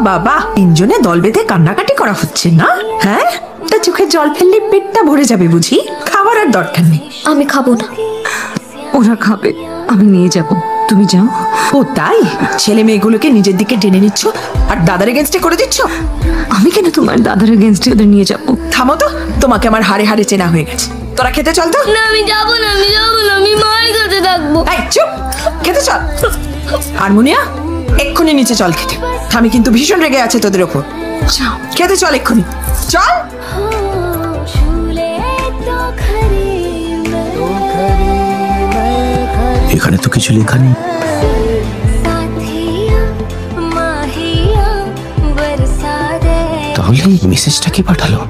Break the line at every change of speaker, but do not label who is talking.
বাবা তিনজনে দল বেঁধে কান্নাকাটি করা হচ্ছে না? হ্যাঁ, তা চোখে জল ফেললে পেটটা ভরে যাবে বুঝি? খাবার আর দরকার নেই।
আমি খাবো না।
ওরা খাবে, আমি নিয়ে যাব, তুমি যাও।
ও তাই? ছেলে মেয়েগুলোকে নিজের দিকে টেনে নিচ্ছ আর দাদার এগেনস্টে করে দিচ্ছ?
আমি কেন তোমার দাদার এগেনস্টে ওদের নিয়ে যাব?
থামো তো, তোমাকে আমার হাড়ে হাড়ে চেনা হয়ে গেছে। তোরা খেতে চল তো।
না আমি যাবো না, আমি যাবো না, আমি মায়ের কাছে থাকবো।
এই চুপ, খেতে চল। হারমোনিয়া এক্ষুনি নিচে চল খেতে। আমি কিন্তু ভীষণ রেগে আছে তোদের ওপর। খেতে চল এক্ষুনি, চল।
এখানে তো কিছু লেখা নেই। তাহলে মেসেজটা কি পাঠালো?